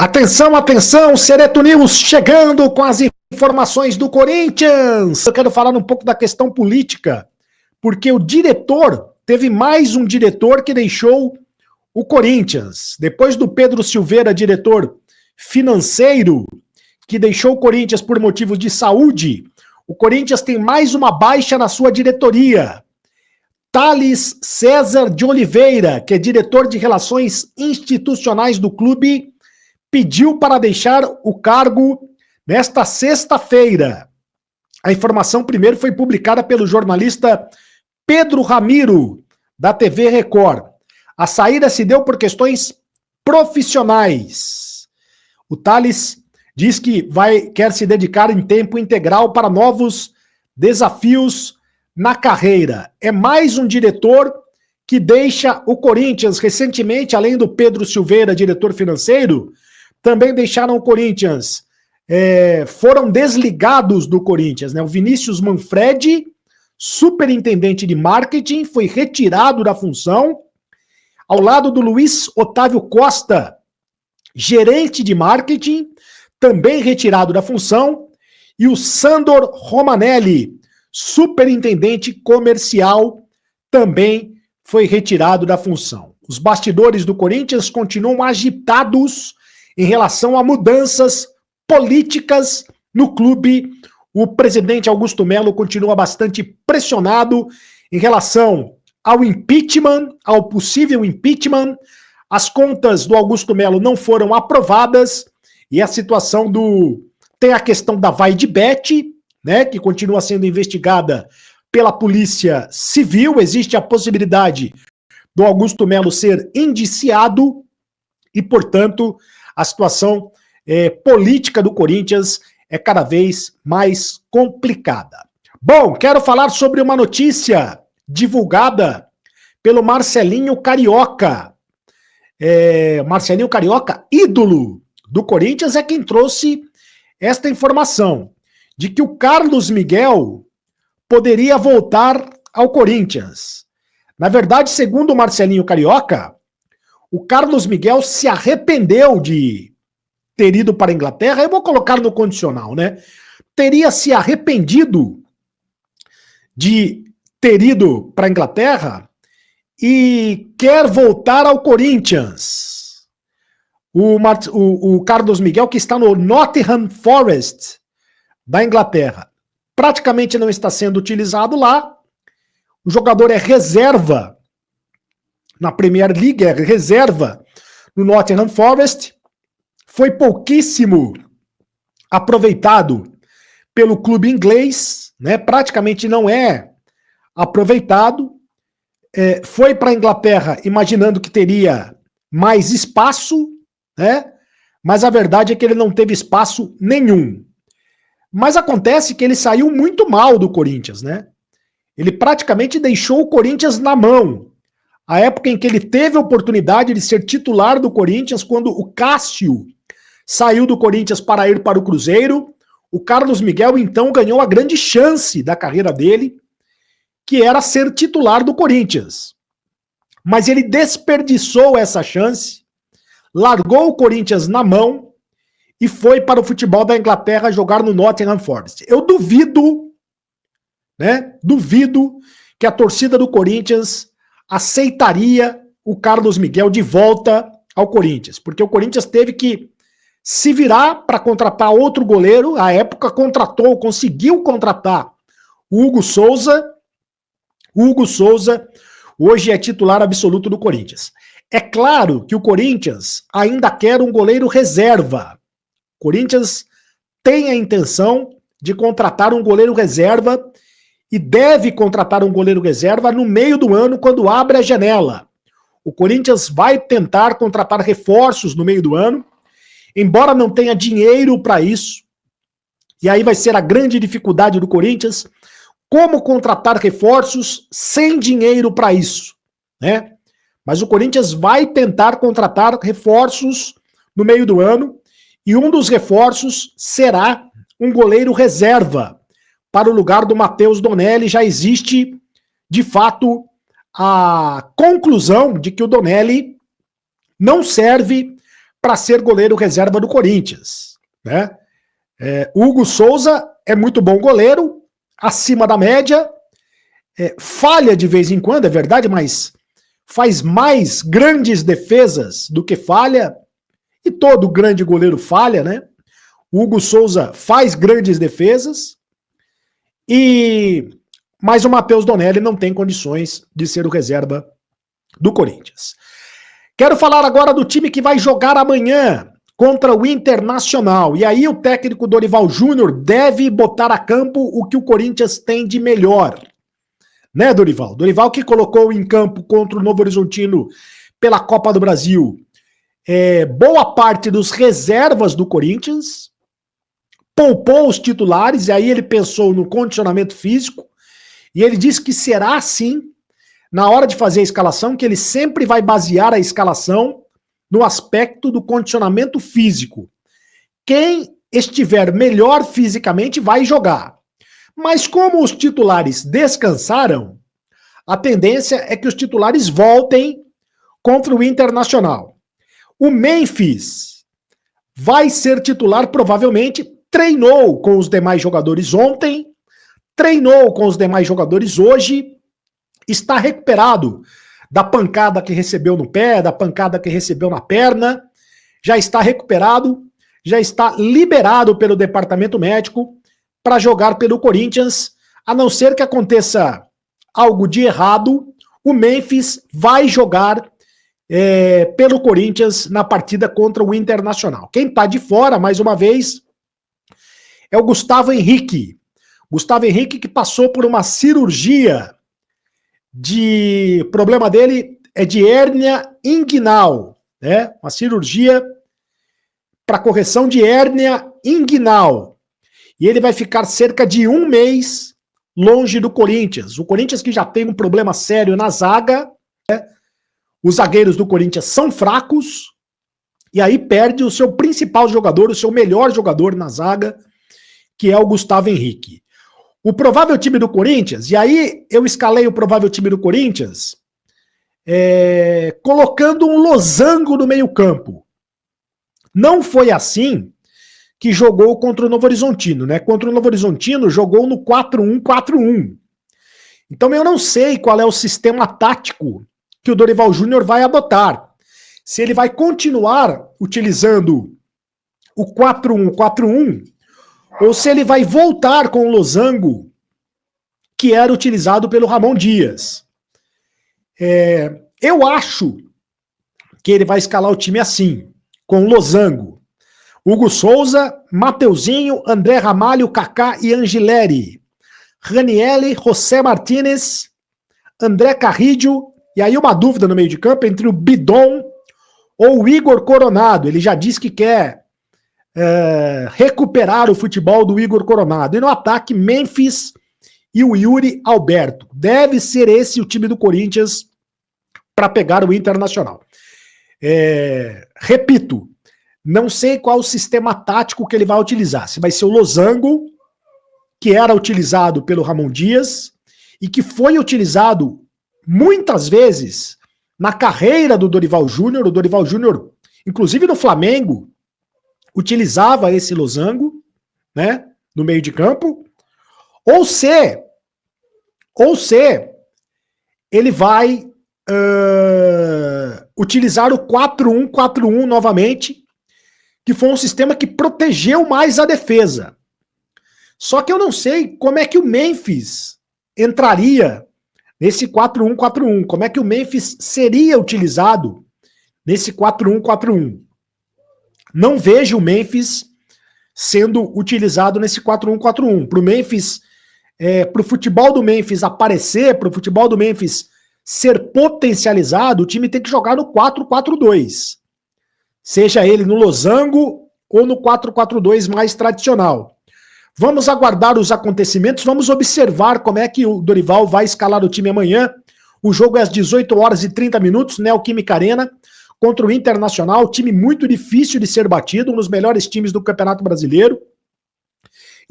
Atenção, atenção, Sereto News chegando com as informações do Corinthians. Eu quero falar um pouco da questão política, porque o diretor, teve mais um diretor que deixou o Corinthians. Depois do Pedro Silveira, diretor financeiro, que deixou o Corinthians por motivos de saúde, o Corinthians tem mais uma baixa na sua diretoria. Thales César de Oliveira, que é diretor de Relações Institucionais do clube, pediu para deixar o cargo nesta sexta-feira. A informação primeiro foi publicada pelo jornalista Pedro Ramiro, da TV Record. A saída se deu por questões profissionais. O Thales diz que quer se dedicar em tempo integral para novos desafios na carreira. É mais um diretor que deixa o Corinthians. Recentemente, além do Pedro Silveira, diretor financeiro, também deixaram o Corinthians, foram desligados do Corinthians, né? O Vinícius Manfredi, superintendente de marketing, foi retirado da função, ao lado do Luiz Otávio Costa, gerente de marketing, também retirado da função, e o Sandor Romanelli, superintendente comercial, também foi retirado da função. Os bastidores do Corinthians continuam agitados em relação a mudanças políticas no clube. O presidente Augusto Melo continua bastante pressionado em relação ao impeachment, ao possível impeachment. As contas do Augusto Melo não foram aprovadas e a situação tem a questão da Vaidbet, né, que continua sendo investigada pela Polícia Civil. Existe a possibilidade do Augusto Melo ser indiciado e, portanto, a situação política do Corinthians é cada vez mais complicada. Bom, quero falar sobre uma notícia divulgada pelo Marcelinho Carioca. Marcelinho Carioca, ídolo do Corinthians, é quem trouxe esta informação de que o Carlos Miguel poderia voltar ao Corinthians. Na verdade, segundo o Marcelinho Carioca, o Carlos Miguel se arrependeu de ter ido para a Inglaterra. Eu vou colocar no condicional, né? Teria se arrependido de ter ido para a Inglaterra e quer voltar ao Corinthians. O Carlos Miguel, que está no Nottingham Forest da Inglaterra, praticamente não está sendo utilizado lá. O jogador é reserva na Premier League, é reserva no Nottingham Forest, foi pouquíssimo aproveitado pelo clube inglês, né? Praticamente não é aproveitado, foi para a Inglaterra imaginando que teria mais espaço, né? Mas a verdade é que ele não teve espaço nenhum. Mas acontece que ele saiu muito mal do Corinthians, né? Ele praticamente deixou o Corinthians na mão. A época em que ele teve a oportunidade de ser titular do Corinthians, quando o Cássio saiu do Corinthians para ir para o Cruzeiro, o Carlos Miguel então ganhou a grande chance da carreira dele, que era ser titular do Corinthians. Mas ele desperdiçou essa chance, largou o Corinthians na mão e foi para o futebol da Inglaterra jogar no Nottingham Forest. Eu duvido, né? Duvido que a torcida do Corinthians aceitaria o Carlos Miguel de volta ao Corinthians, porque o Corinthians teve que se virar para contratar outro goleiro. À época conseguiu contratar o Hugo Souza. O Hugo Souza hoje é titular absoluto do Corinthians. É claro que o Corinthians ainda quer um goleiro reserva. O Corinthians tem a intenção de contratar um goleiro reserva e deve contratar um goleiro reserva no meio do ano, quando abre a janela. O Corinthians vai tentar contratar reforços no meio do ano, embora não tenha dinheiro para isso, e aí vai ser a grande dificuldade do Corinthians, como contratar reforços sem dinheiro para isso, né? Mas o Corinthians vai tentar contratar reforços no meio do ano, e um dos reforços será um goleiro reserva para o lugar do Matheus Donelli. Já existe, de fato, a conclusão de que o Donelli não serve para ser goleiro reserva do Corinthians, né? Hugo Souza é muito bom goleiro, acima da média, falha de vez em quando, é verdade, mas faz mais grandes defesas do que falha, e todo grande goleiro falha, né? O Hugo Souza faz grandes defesas, mas o Matheus Donelli não tem condições de ser o reserva do Corinthians. Quero falar agora do time que vai jogar amanhã contra o Internacional. E aí o técnico Dorival Júnior deve botar a campo o que o Corinthians tem de melhor. Né, Dorival? Dorival que colocou em campo contra o Novo Horizontino pela Copa do Brasil boa parte dos reservas do Corinthians, poupou os titulares, e aí ele pensou no condicionamento físico, e ele disse que será assim, na hora de fazer a escalação, que ele sempre vai basear a escalação no aspecto do condicionamento físico. Quem estiver melhor fisicamente vai jogar. Mas como os titulares descansaram, a tendência é que os titulares voltem contra o Internacional. O Memphis vai ser titular provavelmente, treinou com os demais jogadores ontem, treinou com os demais jogadores hoje, está recuperado da pancada que recebeu no pé, da pancada que recebeu na perna, já está recuperado, já está liberado pelo departamento médico para jogar pelo Corinthians, a não ser que aconteça algo de errado, o Memphis vai jogar pelo Corinthians na partida contra o Internacional. Quem está de fora, mais uma vez, é o Gustavo Henrique. Gustavo Henrique que passou por uma cirurgia o problema dele é de hérnia inguinal, né? Uma cirurgia para correção de hérnia inguinal. E ele vai ficar cerca de 1 mês longe do Corinthians. O Corinthians que já tem um problema sério na zaga, né? Os zagueiros do Corinthians são fracos, e aí perde o seu principal jogador, o seu melhor jogador na zaga, que é o Gustavo Henrique. O provável time do Corinthians, e aí eu escalei o provável time do Corinthians, colocando um losango no meio-campo. Não foi assim que jogou contra o Novo Horizontino, né? Contra o Novo Horizontino jogou no 4-1-4-1. Então eu não sei qual é o sistema tático que o Dorival Júnior vai adotar. Se ele vai continuar utilizando o 4-1-4-1, ou se ele vai voltar com o losango que era utilizado pelo Ramon Dias. Eu acho que ele vai escalar o time assim, com o losango. Hugo Souza, Mateuzinho, André Ramalho, Kaká e Angileri. Ranielli, José Martínez, André Carrillo, e aí uma dúvida no meio de campo entre o Bidon ou o Igor Coronado. Ele já disse que quer recuperar o futebol do Igor Coronado. E no ataque, Memphis e o Yuri Alberto. Deve ser esse o time do Corinthians para pegar o Internacional. Repito, não sei qual o sistema tático que ele vai utilizar. Se vai ser o losango, que era utilizado pelo Ramon Dias e que foi utilizado muitas vezes na carreira do Dorival Júnior. O Dorival Júnior, inclusive no Flamengo, utilizava esse losango, né, no meio de campo, ou se ele vai utilizar o 4-1-4-1 novamente, que foi um sistema que protegeu mais a defesa. Só que eu não sei como é que o Memphis entraria nesse 4-1-4-1, como é que o Memphis seria utilizado nesse 4-1-4-1. Não vejo o Memphis sendo utilizado nesse 4-1-4-1. Para o Memphis, para o futebol do Memphis aparecer, para o futebol do Memphis ser potencializado, o time tem que jogar no 4-4-2. Seja ele no losango ou no 4-4-2 mais tradicional. Vamos aguardar os acontecimentos, vamos observar como é que o Dorival vai escalar o time amanhã. O jogo é às 18h30, Neoquímica Arena, contra o Internacional, time muito difícil de ser batido, um dos melhores times do Campeonato Brasileiro.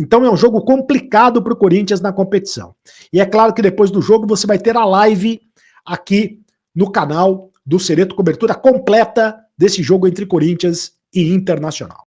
Então é um jogo complicado para o Corinthians na competição. E é claro que depois do jogo você vai ter a live aqui no canal do Sereto, cobertura completa desse jogo entre Corinthians e Internacional.